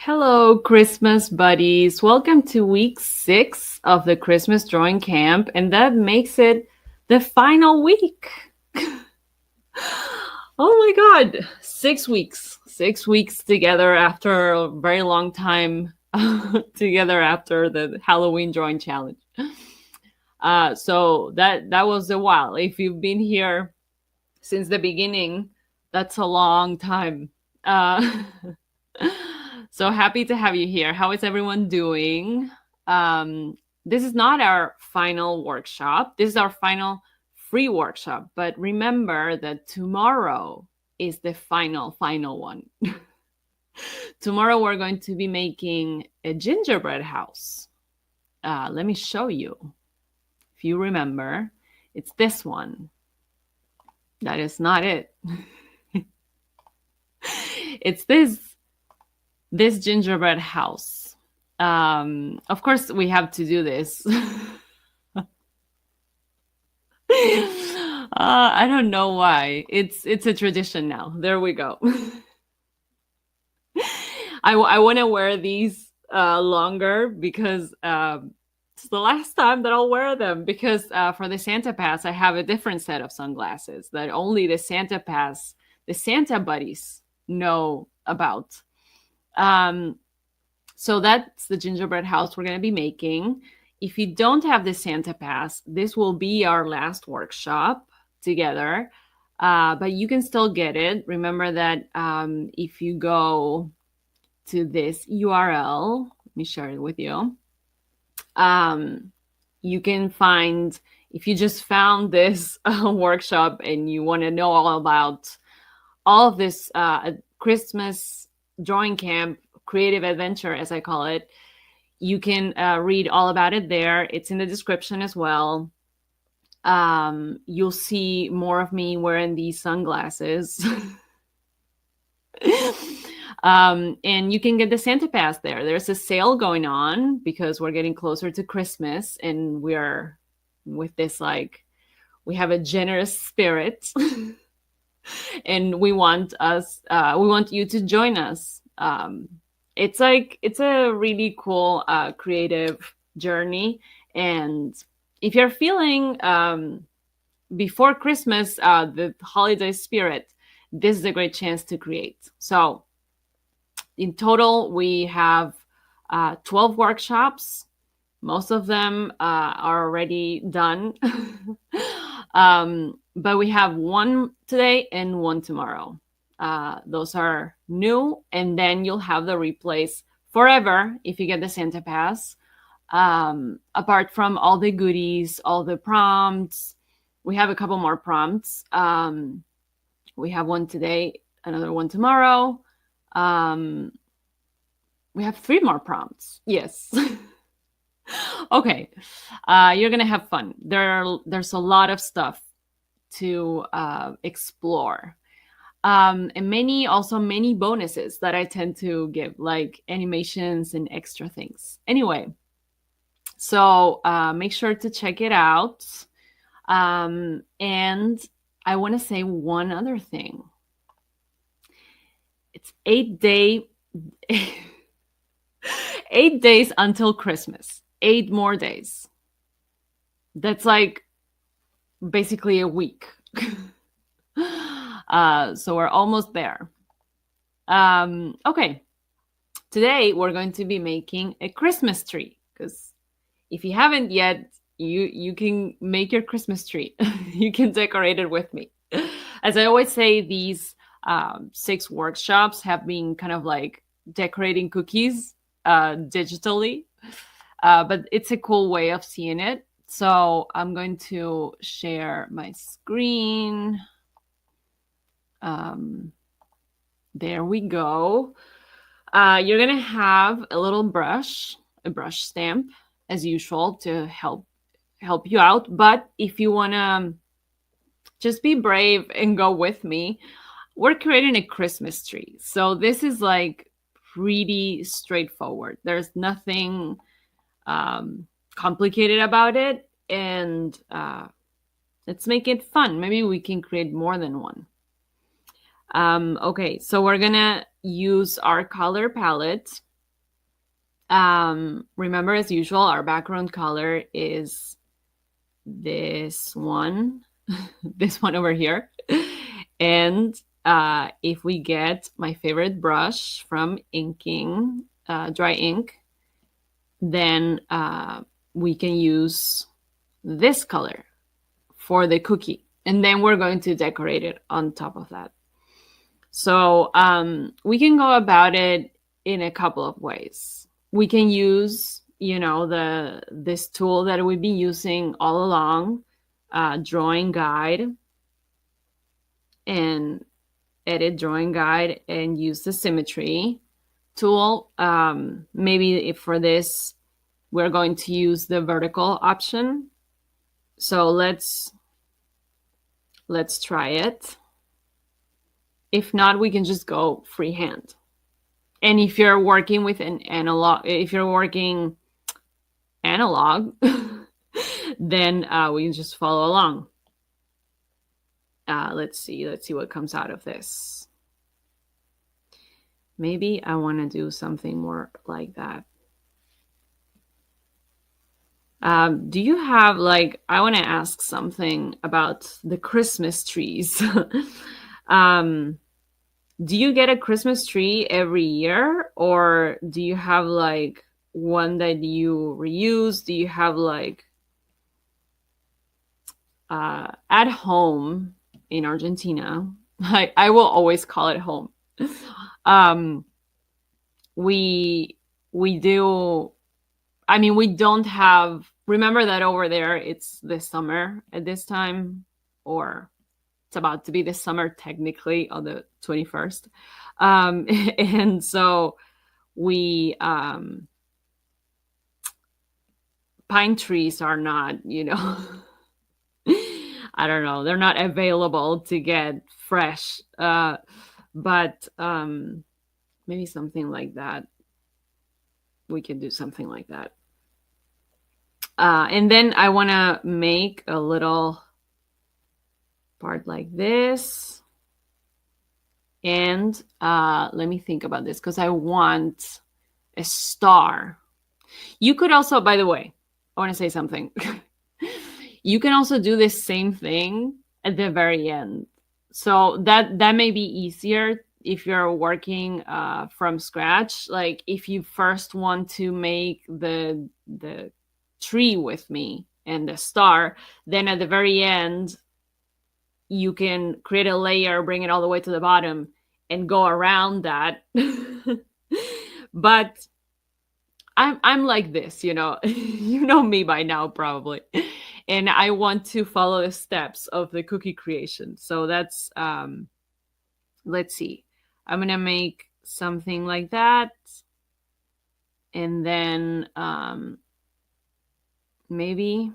Hello, Christmas buddies. Welcome to week 6 of the Christmas drawing camp, and that makes it the final week. Oh my God, 6 weeks. 6 weeks together after a very long time together after the Halloween drawing challenge. So that was a while. If you've been here since the beginning, that's a long time. Uh, so happy to have you here. How is everyone doing? This is not our final workshop. This is our final free workshop. But remember that tomorrow is the final one. Tomorrow we're going to be making a gingerbread house. Let me show you. If you remember, it's this one. That is not it. It's this gingerbread house. Of course, we have to do this. I don't know why. It's a tradition now. There we go. I want to wear these longer because it's the last time that I'll wear them, because for the Santa Pass, I have a different set of sunglasses that only the Santa Pass, the Santa buddies know about. So that's the gingerbread house we're going to be making. If you don't have the Santa Pass, this will be our last workshop together, but you can still get it. Remember that if you go to this URL, let me share it with you. You can find, if you just found this workshop and you want to know all about all of this Christmas drawing camp, creative adventure, as I call it, you can read all about it there. It's in the description as well. You'll see more of me wearing these sunglasses. And you can get the Santa Pass there. There's a sale going on because we're getting closer to Christmas, and we're with this, like, we have a generous spirit. And we want you to join us. It's a really cool creative journey, and if you're feeling before Christmas the holiday spirit, this is a great chance to create. So in total we have 12 workshops. Most of them are already done. But we have one today and one tomorrow. Those are new, and then you'll have the replays forever if you get the Santa Pass. Apart from all the goodies, all the prompts, we have a couple more prompts. We have one today, another one tomorrow. We have 3 more prompts. Yes. Okay. You're gonna have fun. There's a lot of stuff to explore. And many bonuses that I tend to give, like animations and extra things. Anyway, so make sure to check it out. And I want to say one other thing. It's 8 days until Christmas. 8 more days. That's like basically a week. So we're almost there. Okay. Today we're going to be making a Christmas tree, because if you haven't yet, you can make your Christmas tree. You can decorate it with me. As I always say, these 6 workshops have been kind of like decorating cookies digitally, but it's a cool way of seeing it. So I'm going to share my screen. There we go. You're gonna have a little brush, a brush stamp, as usual, to help you out. But if you wanna just be brave and go with me, we're creating a Christmas tree. So this is like pretty straightforward. There's nothing complicated about it, and let's make it fun. Maybe we can create more than one. Okay, so we're gonna use our color palette. Remember, as usual, our background color is this one, this one over here. And if we get my favorite brush from inking, dry ink, then we can use this color for the cookie. And then we're going to decorate it on top of that. So we can go about it in a couple of ways. We can use, this tool that we've been using all along, drawing guide, and edit drawing guide and use the symmetry tool. Maybe if for this, we're going to use the vertical option. So let's try it. If not, we can just go freehand. And if you're working with an analog, then we can just follow along. Let's see what comes out of this. Maybe I want to do something more like that. Do you have, I want to ask something about the Christmas trees. Do you get a Christmas tree every year, or do you have one that you reuse? Do you have at home in Argentina? I will always call it home. We do. I mean, we don't have. Remember that over there, it's the summer at this time, or it's about to be the summer technically on the 21st. And so we, pine trees are not, I don't know, they're not available to get fresh. But maybe something like that. We can do something like that. And then I want to make a little part like this. And let me think about this, because I want a star. You could also, by the way, I want to say something. You can also do the same thing at the very end. So that may be easier if you're working from scratch. Like if you first want to make the tree with me and the star, then at the very end, you can create a layer, bring it all the way to the bottom, and go around that. But I'm like this, you know me by now probably, and I want to follow the steps of the cookie creation. So that's let's see, I'm gonna make something like that, and then maybe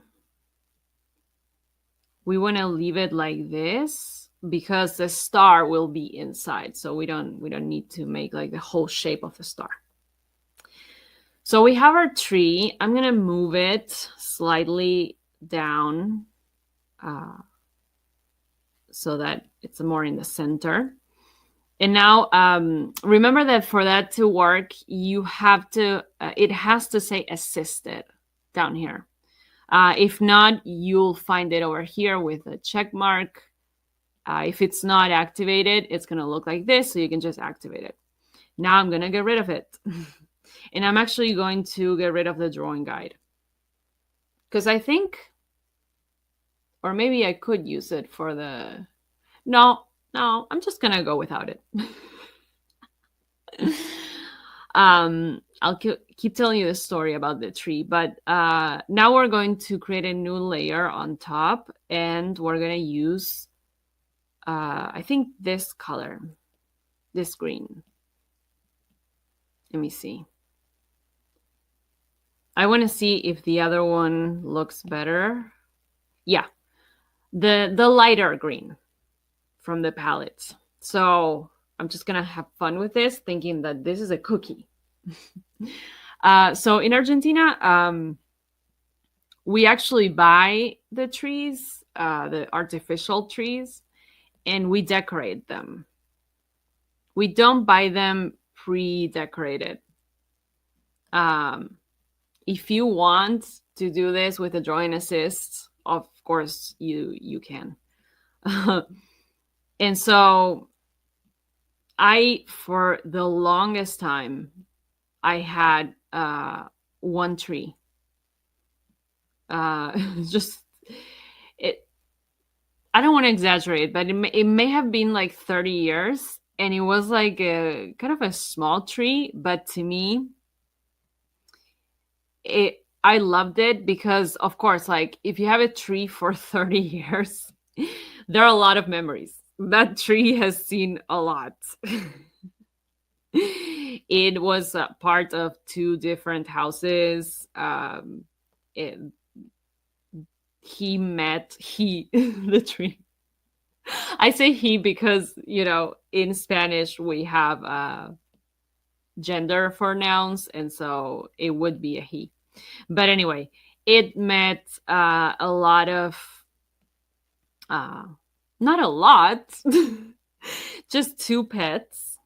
we want to leave it like this because the star will be inside, so we don't need to make like the whole shape of the star. So we have our tree. I'm gonna move it slightly down so that it's more in the center. And now remember that for that to work, you have to it has to say assisted down here. If not, you'll find it over here with a check mark. If it's not activated, it's going to look like this, so you can just activate it. Now I'm going to get rid of it. And I'm actually going to get rid of the drawing guide. Because I think, or maybe I could use it for the... No, I'm just going to go without it. I'll keep telling you the story about the tree, but now we're going to create a new layer on top, and we're going to use, I think, this color, this green. Let me see. I want to see if the other one looks better. Yeah, the lighter green from the palette. So I'm just going to have fun with this, thinking that this is a cookie. So in Argentina, we actually buy the trees, the artificial trees, and we decorate them. We don't buy them pre-decorated. Um, if you want to do this with a drawing assist, of course you can. And so I, for the longest time, I had one tree. Just it. I don't want to exaggerate, but it may have been like 30 years, and it was like a kind of a small tree. But to me, I loved it because, of course, like if you have a tree for 30 years, there are a lot of memories. That tree has seen a lot. It was part of two different houses. It, he met he the tree. I say he because in Spanish we have gender for nouns, and so it would be a he. But anyway, it met a lot of not a lot, just two pets.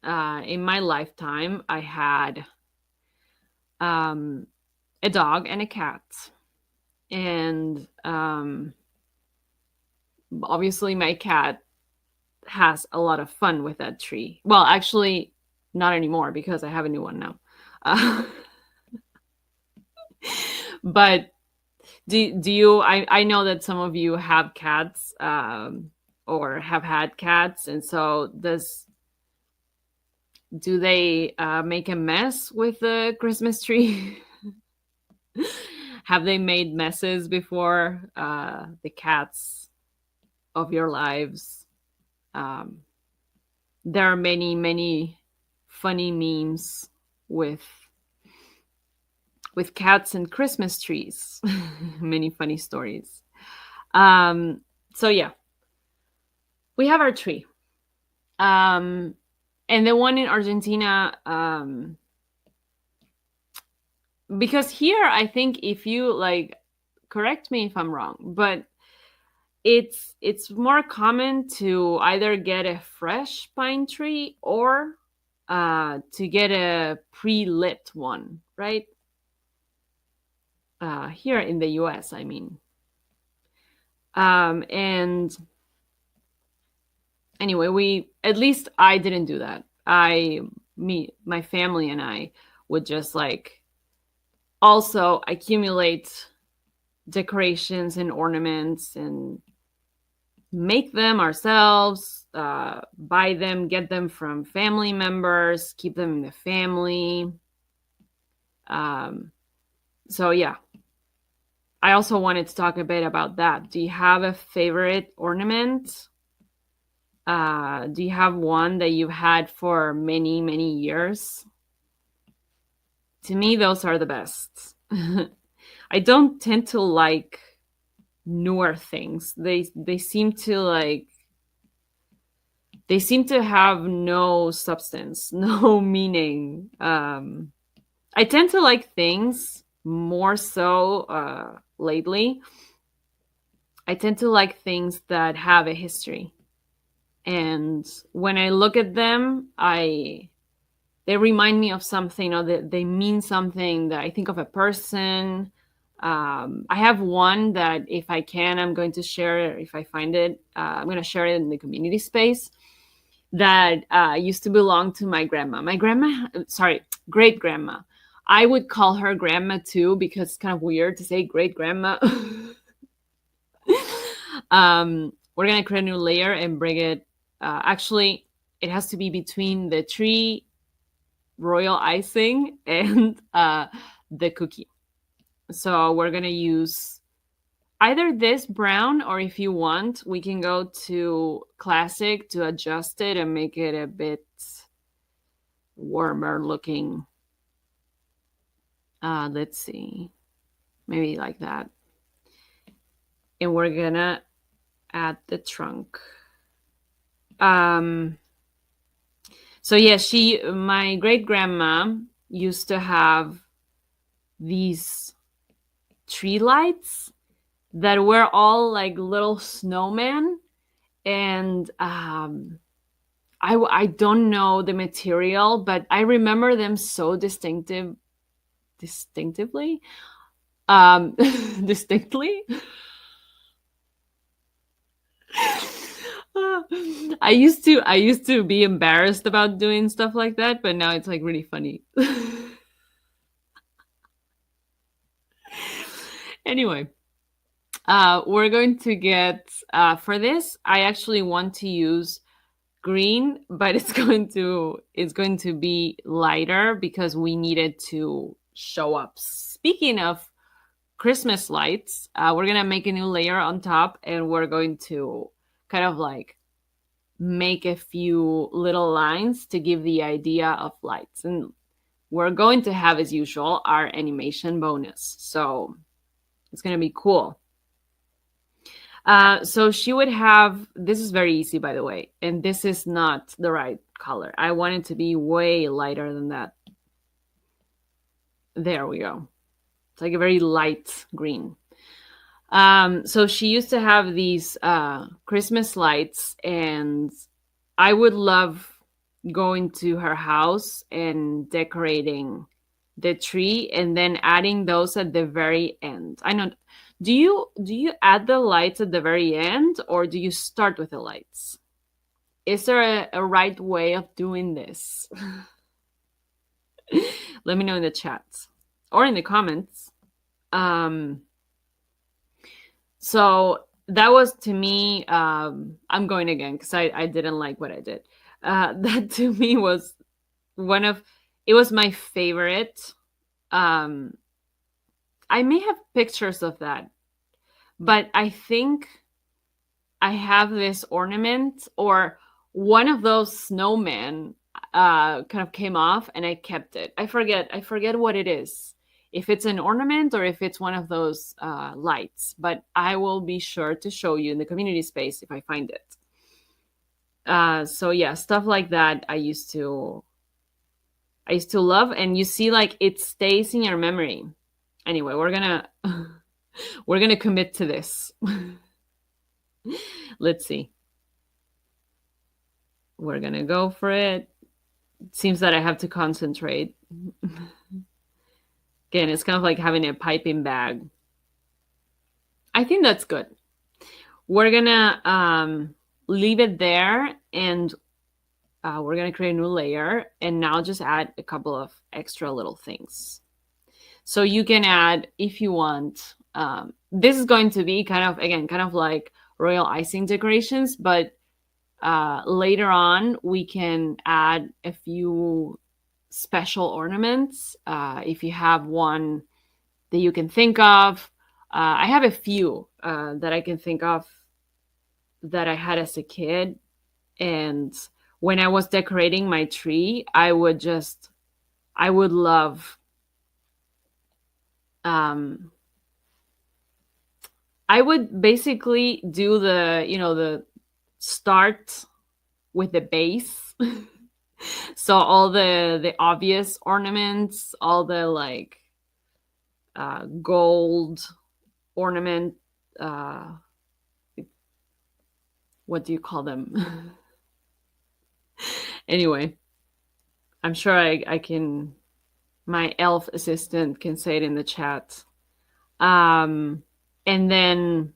In my lifetime, I had a dog and a cat. And obviously, my cat has a lot of fun with that tree. Well, actually, not anymore because I have a new one now. But do you? I know that some of you have cats or have had cats, and so do they make a mess with the Christmas tree? Have they made messes before? The cats of your lives. There are many funny memes with cats and Christmas trees. Many funny stories. So yeah, we have our tree. And the one in Argentina, because here I think if you like, correct me if I'm wrong, but it's more common to either get a fresh pine tree or to get a pre-lit one, right? Here in the US, I mean. And anyway, at least I didn't do that. My family and I would just like also accumulate decorations and ornaments and make them ourselves, buy them, get them from family members, keep them in the family. So yeah, I also wanted to talk a bit about that. Do you have a favorite ornament? Do you have one that you've had for many years? To me, those are the best. I don't tend to like newer things. They seem to have no substance, no meaning. I tend to like things more so lately. I tend to like things that have a history. And when I look at them, they remind me of something, or they mean something, that I think of a person. I have one that if I can, I'm going to share it. If I find it, I'm going to share it in the community space, that used to belong to my grandma. Great grandma. I would call her grandma too, because it's kind of weird to say great grandma. We're going to create a new layer and bring it. Actually, it has to be between the tree royal icing and the cookie. So we're going to use either this brown, or if you want, we can go to classic to adjust it and make it a bit warmer looking. Let's see, maybe like that. And we're gonna add the trunk. So yeah, my great grandma used to have these tree lights that were all like little snowmen, and I don't know the material, but I remember them so distinctive distinctively. Distinctly. I used to be embarrassed about doing stuff like that, but now it's like really funny. Anyway, we're going to get for this. I actually want to use green, but it's going to be lighter because we needed to show up. Speaking of Christmas lights, we're gonna make a new layer on top, and we're going to kind of like make a few little lines to give the idea of lights. And we're going to have, as usual, our animation bonus. So it's going to be cool. So she would have, this is very easy, by the way, and this is not the right color. I want it to be way lighter than that. There we go. It's like a very light green. So she used to have these Christmas lights, and I would love going to her house and decorating the tree and then adding those at the very end. I know. Do you add the lights at the very end, or do you start with the lights? Is there a right way of doing this? Let me know in the chat or in the comments. So that was, to me, I'm going again because I didn't like what I did. That to me was it was my favorite. I may have pictures of that, but I think I have this ornament, or one of those snowmen kind of came off, and I kept it. I forget what it is, if it's an ornament or if it's one of those lights, but I will be sure to show you in the community space if I find it. So yeah, stuff like that I used to love, and you see, like, it stays in your memory. Anyway, we're gonna commit to this. Let's see. We're gonna go for it. It seems that I have to concentrate. Again, it's kind of like having a piping bag. I think that's good. We're gonna leave it there, and we're gonna create a new layer, and now just add a couple of extra little things. So you can add, if you want, this is going to be kind of like royal icing decorations, but later on we can add a few special ornaments. If you have one that you can think of, I have a few that I can think of that I had as a kid, and when I was decorating my tree, I would love, I would basically do the start with the base. So all the obvious ornaments, all the like gold ornament, what do you call them? Anyway, I'm sure I can, my elf assistant can say it in the chat. And then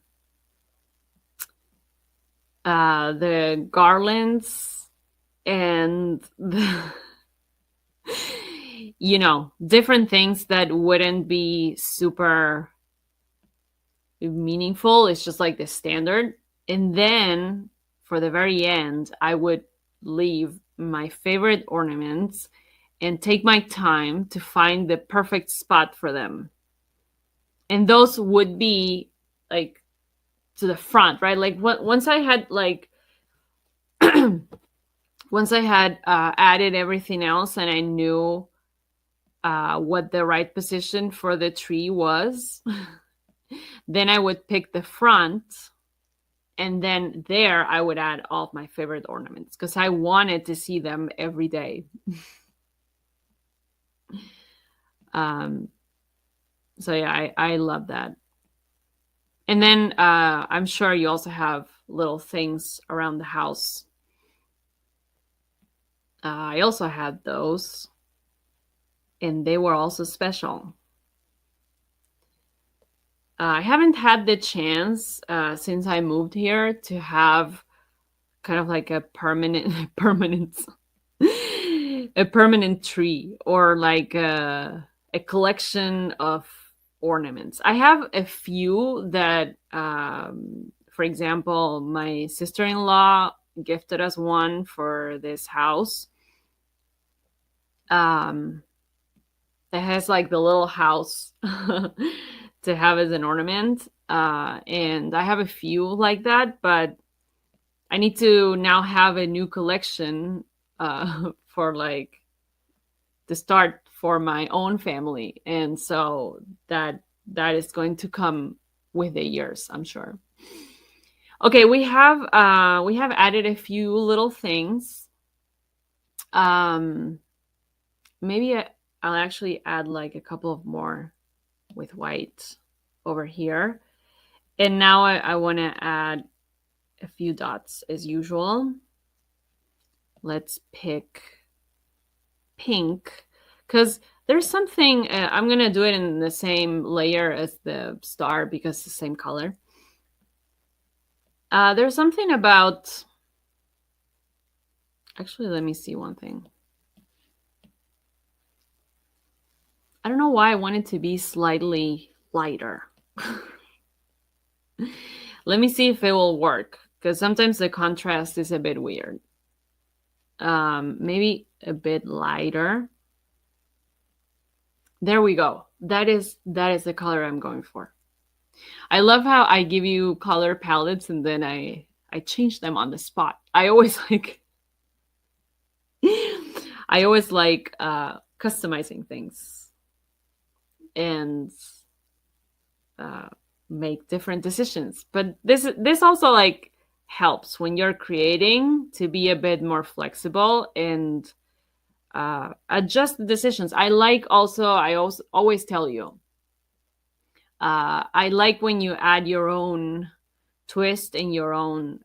the garlands and different things that wouldn't be super meaningful. It's just like the standard. And then for the very end, I would leave my favorite ornaments and take my time to find the perfect spot for them. And those would be like to the front, right? Like once I had added everything else, and I knew what the right position for the tree was, then I would pick the front, and then there I would add all of my favorite ornaments because I wanted to see them every day. So yeah, I love that. And then I'm sure you also have little things around the house. I also had those. and they were also special. I haven't had the chance since I moved here to have kind of like a permanent permanent a permanent tree, or like a collection of ornaments. I have a few that, for example, my sister-in-law gifted us one for this house. Um, that has like the little house to have as an ornament. And I have a few like that, but I need to now have a new collection for like the start for my own family, and so that is going to come with the years, I'm sure. Okay, we have added a few little things. Um, maybe I'll actually add like a couple of more with white over here, and now I want to add a few dots as usual. Let's pick pink, because there's something, I'm gonna do it in the same layer as the star because it's the same color. There's something about, actually, let me see one thing. I don't know why I want it to be slightly lighter. Let me see if it will work, because sometimes the contrast is a bit weird. Maybe a bit lighter. There we go. That is the color I'm going for. I love how I give you color palettes and then I change them on the spot. I always like customizing things and make different decisions. But this also like helps when you're creating to be a bit more flexible and adjust the decisions. I also always tell you, I like when you add your own twist and your own,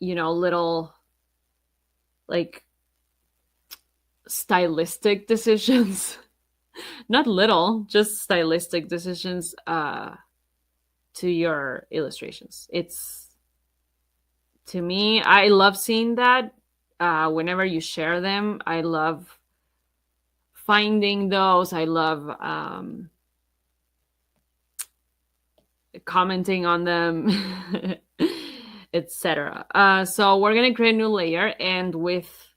little like stylistic decisions. Not little, just stylistic decisions to your illustrations. It's, to me, I love seeing that. Whenever you share them, I love finding those. I love commenting on them, etc. So we're gonna create a new layer, and with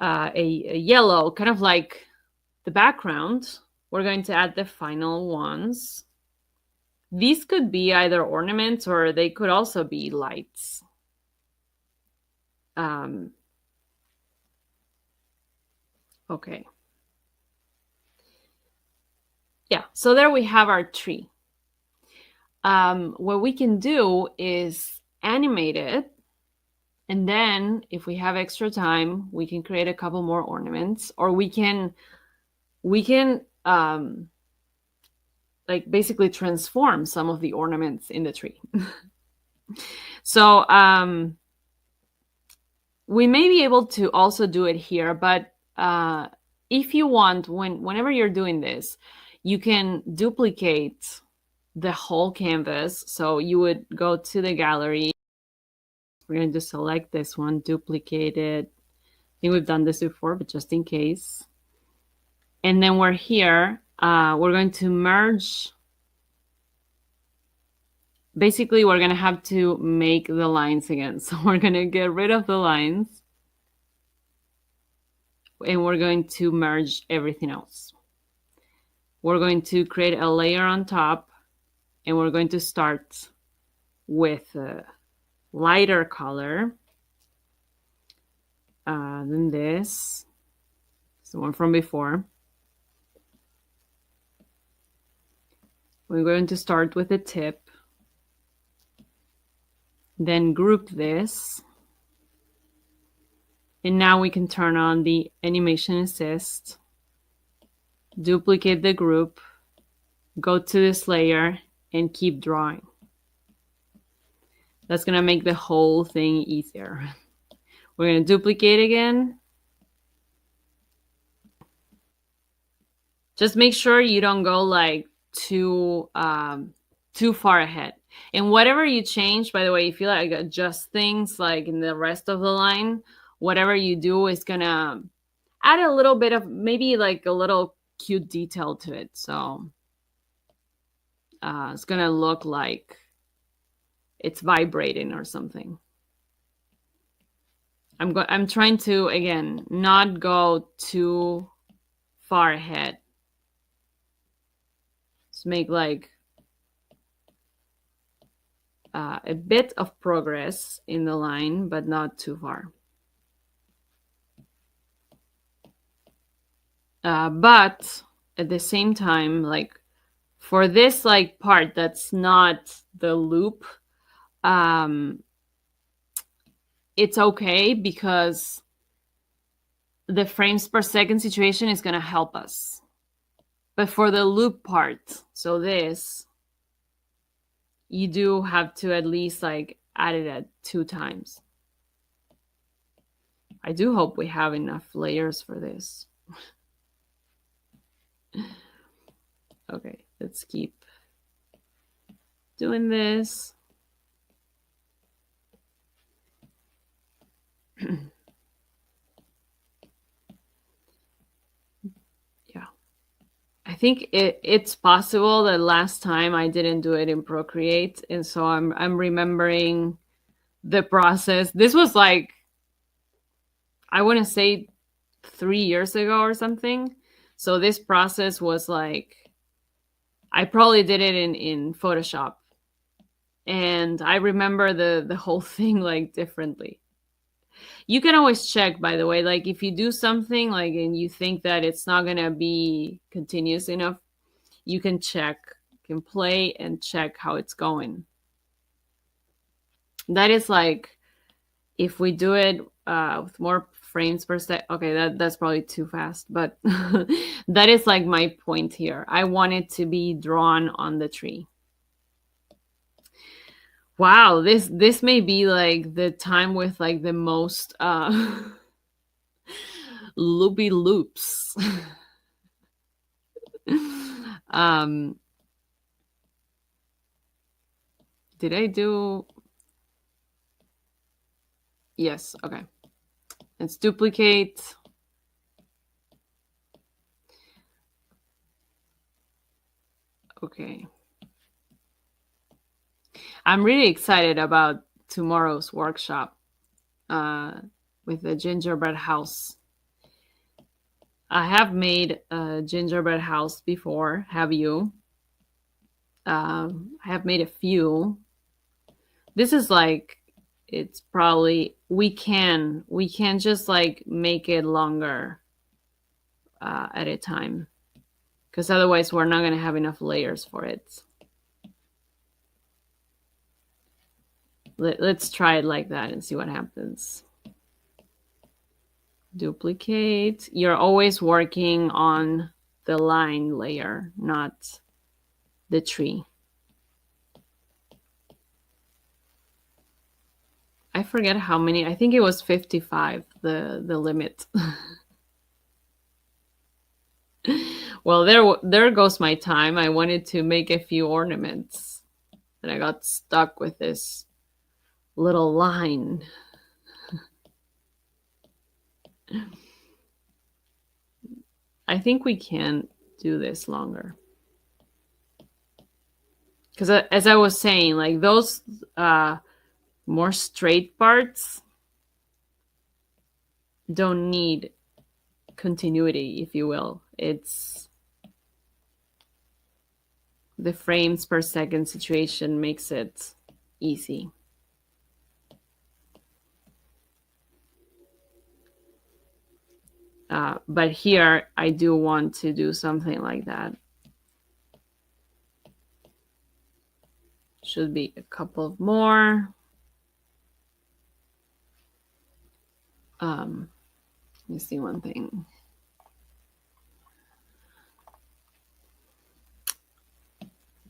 a yellow, kind of like the background, we're going to add the final ones. These could be either ornaments or they could also be lights. Okay. Yeah, so there we have our tree. What we can do is animate it, and then if we have extra time, we can create a couple more ornaments, or we can like basically transform some of the ornaments in the tree. So we may be able to also do it here, but if you want, whenever you're doing this, you can duplicate the whole canvas. So you would go to the gallery. We're going to select this one, duplicate it. I think we've done this before, but just in case. And then we're here. We're going to merge. Basically, we're going to have to make the lines again. So we're going to get rid of the lines. And we're going to merge everything else. We're going to create a layer on top. And we're going to start with a lighter color than this. It's the one from before. We're going to start with the tip, then group this. And now we can turn on the animation assist, duplicate the group, go to this layer, and keep drawing. That's going to make the whole thing easier. We're going to duplicate again. Just make sure you don't go like too far ahead. And whatever you change, by the way, if you like adjust things like in the rest of the line, whatever you do is gonna add a little bit of maybe like a little cute detail to it. So it's gonna look like it's vibrating or something. I'm trying to again not go too far ahead. Let's make like a bit of progress in the line, but not too far. But at the same time, like for this like part that's not the loop, it's okay because the frames per second situation is going to help us. But for the loop part, so this, you do have to at least like add it at 2 times. I do hope we have enough layers for this. Okay, let's keep doing this. Yeah. I think it's possible that last time I didn't do it in Procreate, and so I'm remembering the process. This was like, I want to say 3 years ago or something. So this process was like, I probably did it in Photoshop, and I remember the whole thing like differently. You can always check, by the way, like if you do something like and you think that it's not gonna be continuous enough, you can check, you can play and check how it's going. That is like if we do it with more frames per second. Okay, that's probably too fast, but that is like my point here. I want it to be drawn on the tree. Wow, this may be like the time with like the most loopy loops. um did I do yes, okay. Let's duplicate. Okay. I'm really excited about tomorrow's workshop with the gingerbread house. I have made a gingerbread house before. Have you? I have made a few. This is like, it's probably we can just like make it longer at a time, because otherwise we're not gonna have enough layers for it. Let's try it like that and see what happens. Duplicate. You're always working on the line layer, not the tree. I forget how many. I think it was 55, the limit. Well, there goes my time. I wanted to make a few ornaments, and I got stuck with this little line. I think we can do this longer. Because as I was saying, like those more straight parts don't need continuity, if you will. It's the frames per second situation makes it easy. But here I do want to do something like that. Should be a couple more. Let me see one thing.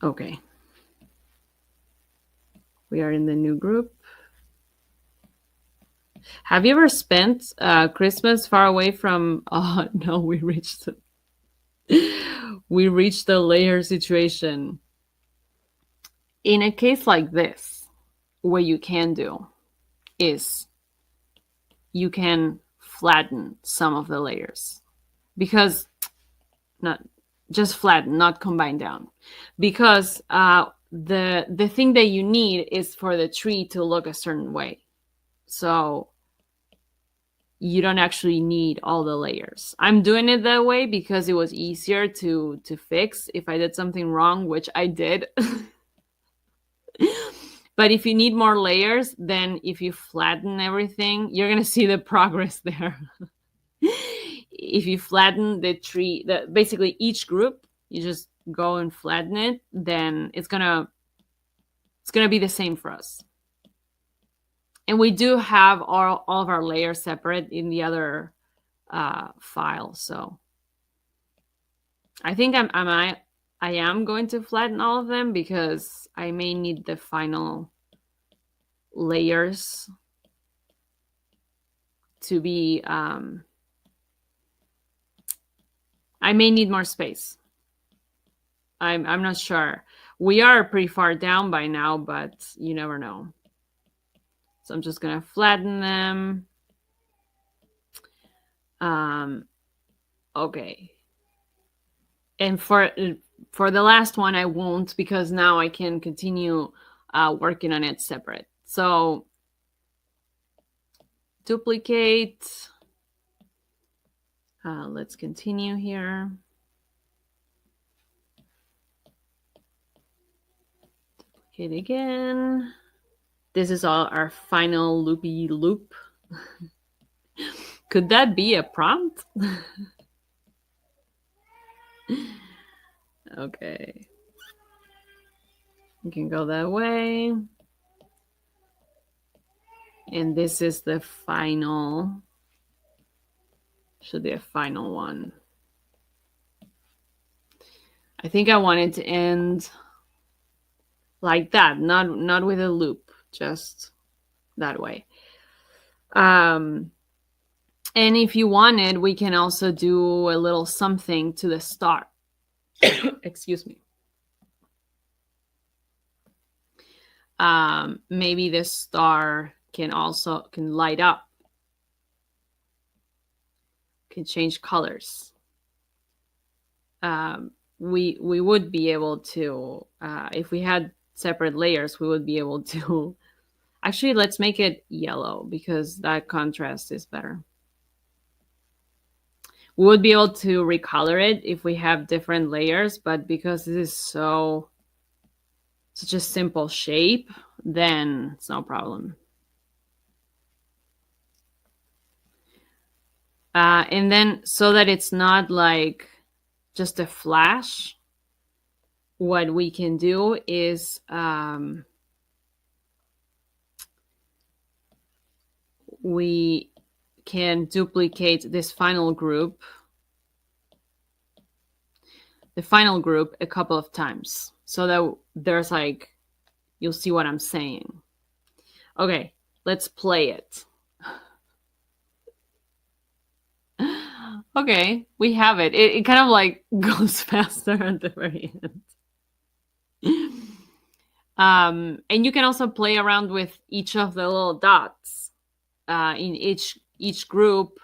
Okay. We are in the new group. Have you ever spent Christmas far away from? Oh no, we reached it. we reach the layer situation. In a case like this, what you can do is you can flatten some of the layers, because not just flatten, not combine down, because the thing that you need is for the tree to look a certain way. So you don't actually need all the layers. I'm doing it that way because it was easier to fix if I did something wrong, which I did. But if you need more layers, then if you flatten everything, you're going to see the progress there. If you flatten the tree, basically each group, you just go and flatten it, then it's going to be the same for us. And we do have all of our layers separate in the other file. So I think I am going to flatten all of them because I may need the final layers to be, I may need more space. I'm not sure. We are pretty far down by now, but you never know. So I'm just going to flatten them. Okay. And for the last one, I won't, because now I can continue working on it separate. So duplicate. Let's continue here. Duplicate again. This is our final loopy loop. Could that be a prompt? Okay. You can go that way. And this is the final, should be a final one. I think I wanted to end like that, not with a loop, just that way. And if you wanted, we can also do a little something to the star. Excuse me. Maybe this star can light up, can change colors. We would be able to, if we had separate layers, we would be able to. Actually, let's make it yellow because that contrast is better. We would be able to recolor it if we have different layers, but because this is such a simple shape, then it's no problem. And then, so that it's not like just a flash, what we can do is we can duplicate this final group, a couple of times, so that there's like, you'll see what I'm saying. Okay, let's play it. Okay, we have it. It kind of like goes faster at the very end. And you can also play around with each of the little dots in each group.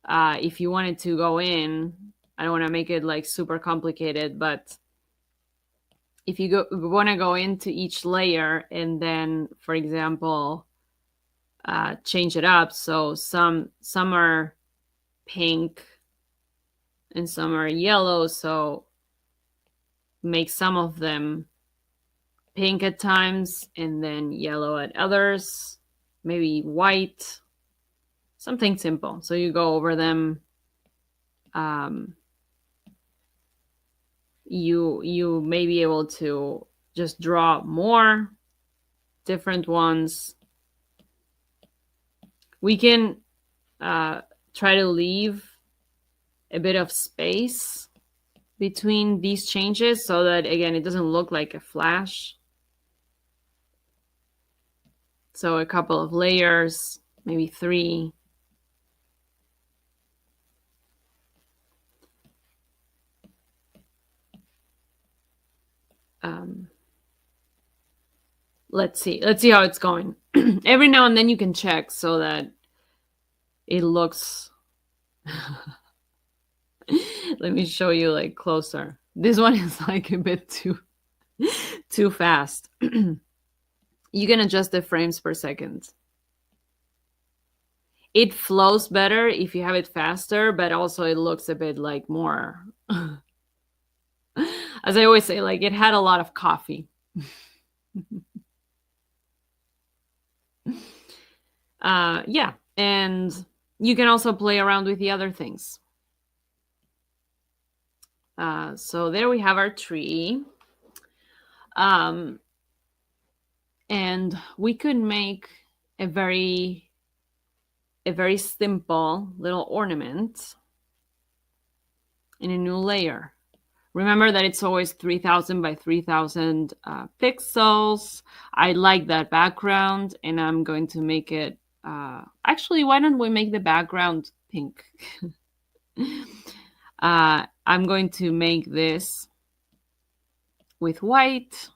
If you wanted to go in, I don't want to make it like super complicated, but if you want to go into each layer and then, for example, change it up. So some are pink and some are yellow. So make some of them pink at times and then yellow at others, maybe white, something simple. So you go over them. You may be able to just draw more different ones. We can try to leave a bit of space between these changes so that, again, it doesn't look like a flash. So a couple of layers, maybe 3. Um, let's see. Let's see how it's going. Every now and then you can check so that it looks. Let me show you like closer. This one is like a bit too fast. You can adjust the frames per second. It flows better if you have it faster, but also it looks a bit like more. As I always say, like it had a lot of coffee. Yeah, and you can also play around with the other things. So there we have our tree. And we could make a very simple little ornament in a new layer. Remember that it's always 3000 by 3000 pixels. I like that background, and I'm going to make it. Actually, why don't we make the background pink? I'm going to make this with white.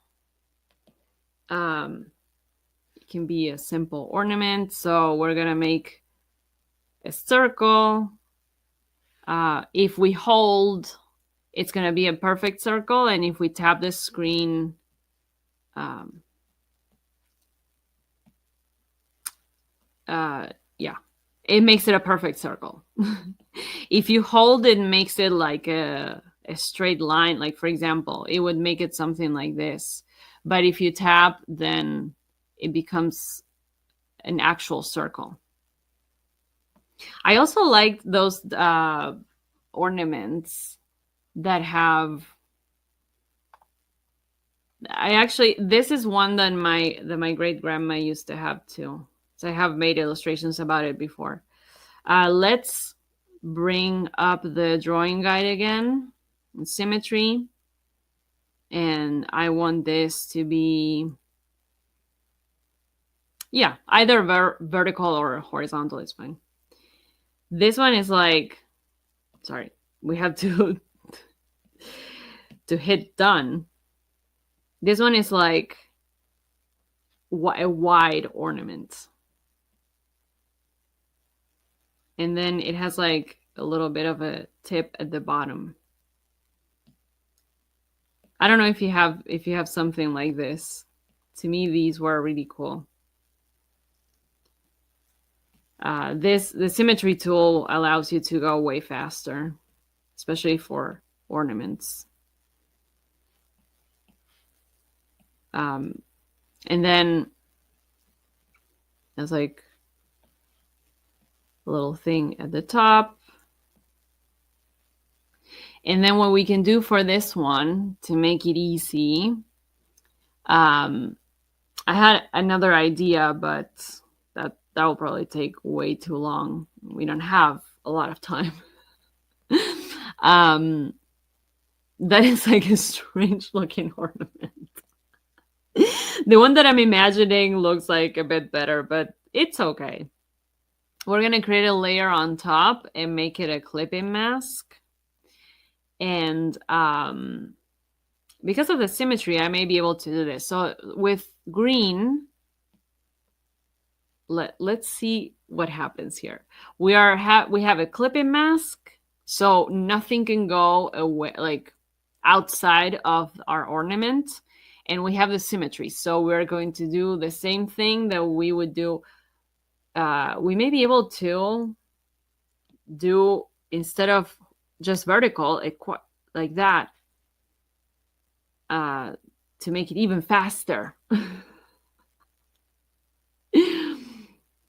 It can be a simple ornament. So we're going to make a circle. If we hold, it's going to be a perfect circle. And if we tap the screen, yeah, it makes it a perfect circle. If you hold, it makes it like a straight line. Like, for example, it would make it something like this. But if you tap, then it becomes an actual circle. I also like those ornaments that have. This is one that my great grandma used to have too. So I have made illustrations about it before. Let's bring up the drawing guide again, symmetry. And I want this to be, yeah, either vertical or horizontal is fine. This one is like, sorry, we have to hit done. This one is like a wide ornament. And then it has like a little bit of a tip at the bottom. I don't know if you have something like this. To me, these were really cool. The symmetry tool allows you to go way faster, especially for ornaments. And then there's like a little thing at the top. And then what we can do for this one to make it easy, I had another idea, but that will probably take way too long. We don't have a lot of time. That is like a strange looking ornament. The one that I'm imagining looks like a bit better, but it's okay. We're going to create a layer on top and make it a clipping mask. And because of the symmetry, I may be able to do this. So with green, let's see what happens here. We have a clipping mask, so nothing can go away, like outside of our ornament. And we have the symmetry. So we're going to do the same thing that we would do. We may be able to do, instead of just vertical, like that, to make it even faster.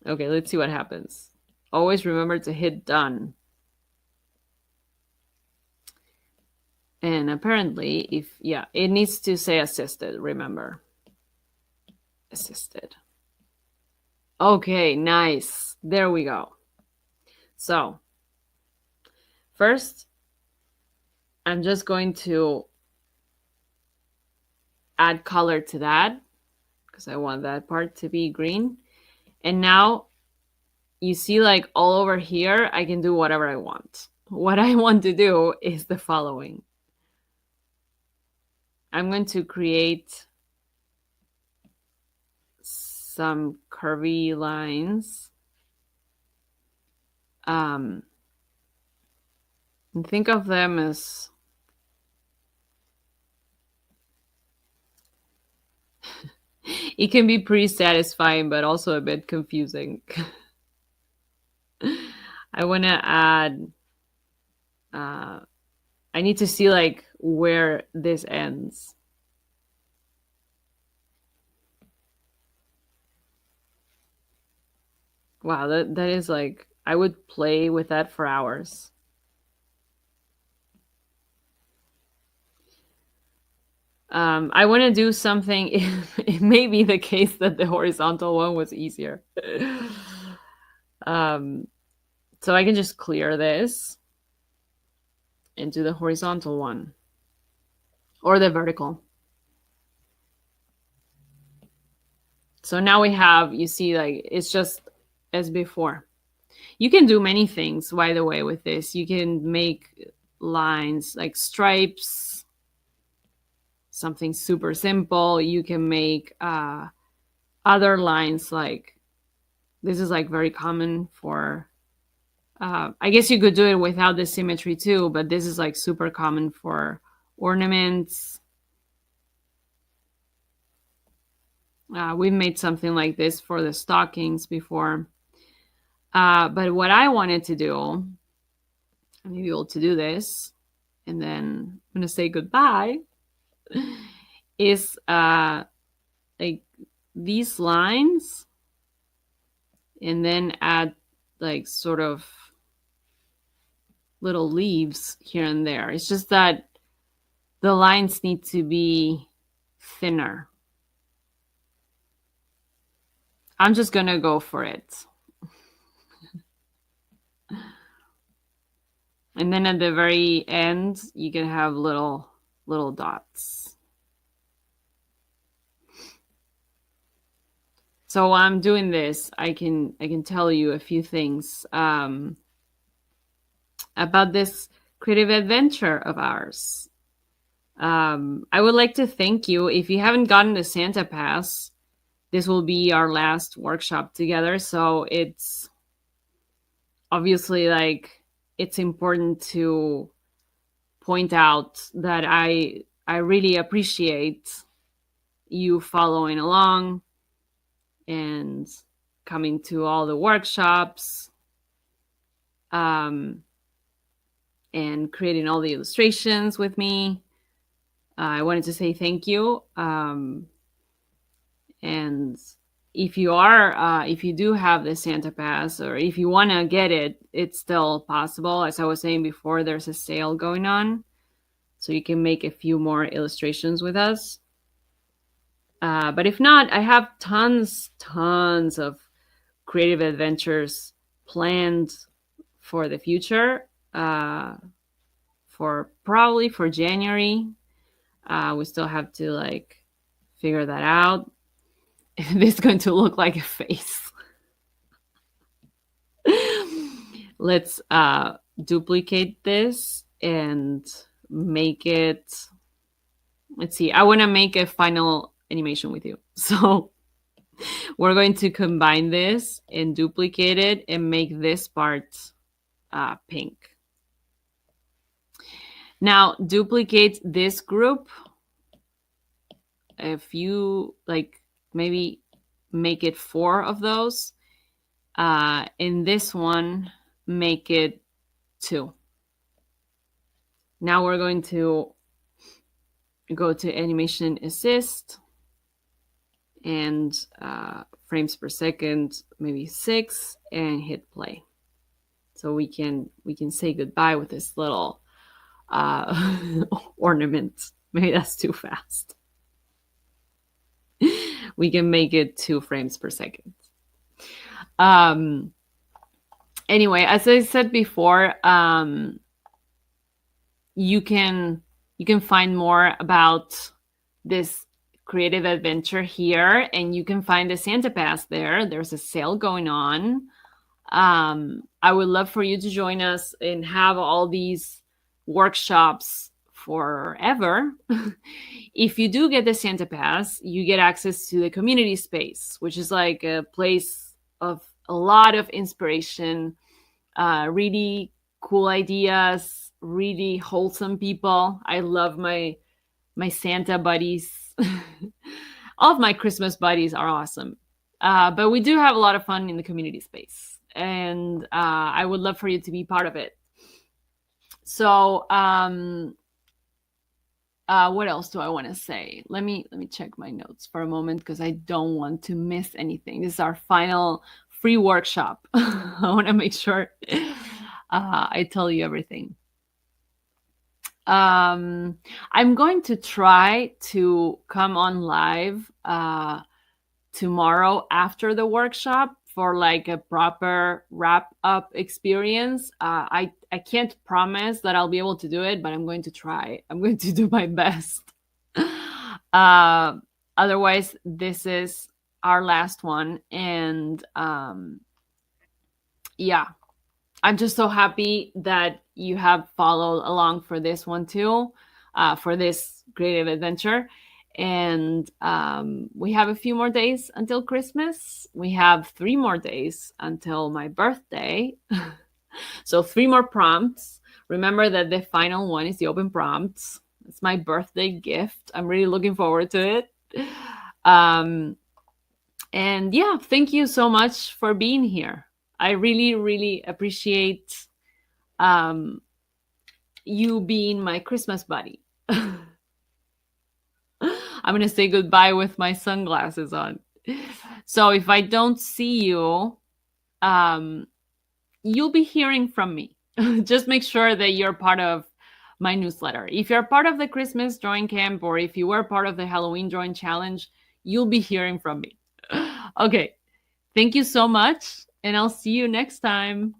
Okay, let's see what happens. Always remember to hit done. And apparently, it needs to say assisted, remember. Assisted. Okay, nice. There we go. So, first, I'm just going to add color to that because I want that part to be green. And now you see, like all over here, I can do whatever I want. What I want to do is the following. I'm going to create some curvy lines. And think of them as it can be pretty satisfying, but also a bit confusing. I want to add, I need to see like where this ends. Wow, that is like, I would play with that for hours. I want to do something. It may be the case that the horizontal one was easier. So I can just clear this and do the horizontal one or the vertical. So now we have, you see, like it's just as before. You can do many things, by the way, with this. You can make lines like stripes, something super simple. You can make other lines like this is like very common for I guess you could do it without the symmetry too, but this is like super common for ornaments. We've made something like this for the stockings before. But what I wanted to do, I'm gonna be able to do this, and then I'm gonna say goodbye, is like these lines, and then add like sort of little leaves here and there. It's just that the lines need to be thinner. I'm just gonna go for it. And then at the very end, you can have little dots. So while I'm doing this, I can tell you a few things about this creative adventure of ours. I would like to thank you. If you haven't gotten the Santa Pass, this will be our last workshop together. So it's obviously like it's important to point out that I really appreciate you following along and coming to all the workshops and creating all the illustrations with me. I wanted to say thank you. And if you do have the Santa Pass, or if you want to get it, it's still possible. As I was saying before, there's a sale going on, so you can make a few more illustrations with us. But if not, I have tons of creative adventures planned for the future, for January. We still have to like figure that out. This is going to look like a face. Let's duplicate this and make it. Let's see. I want to make a final animation with you. So we're going to combine this and duplicate it and make this part pink. Now duplicate this group. If you like, maybe make it 4 of those. In this one, make it 2. Now we're going to go to animation assist and frames per second, maybe 6, and hit play. So we can say goodbye with this little ornament. Maybe that's too fast. We can make it 2 frames per second. Anyway, as I said before, you can find more about this creative adventure here, and you can find the Santa Pass there. There's a sale going on. I would love for you to join us and have all these workshops forever. If you do get the Santa Pass, you get access to the community space, which is like a place of a lot of inspiration, really cool ideas, really wholesome people. I love my Santa buddies. All of my Christmas buddies are awesome. But we do have a lot of fun in the community space, and I would love for you to be part of it. So, what else do I want to say? Let me check my notes for a moment because I don't want to miss anything. This is our final free workshop. I want to make sure I tell you everything. I'm going to try to come on live tomorrow after the workshop for like a proper wrap up experience. I can't promise that I'll be able to do it, but I'm going to try. I'm going to do my best. Otherwise, this is our last one, and yeah, I'm just so happy that you have followed along for this one too, for this creative adventure. And we have a few more days until Christmas. We have 3 more days until my birthday. So 3 more prompts. Remember that the final one is the open prompts. It's my birthday gift. I'm really looking forward to it. And yeah, thank you so much for being here. I really, really appreciate you being my Christmas buddy. I'm going to say goodbye with my sunglasses on. So if I don't see you, you'll be hearing from me. Just make sure that you're part of my newsletter. If you're part of the Christmas Drawing Camp, or if you were part of the Halloween Drawing Challenge, you'll be hearing from me. Okay. Thank you so much, and I'll see you next time.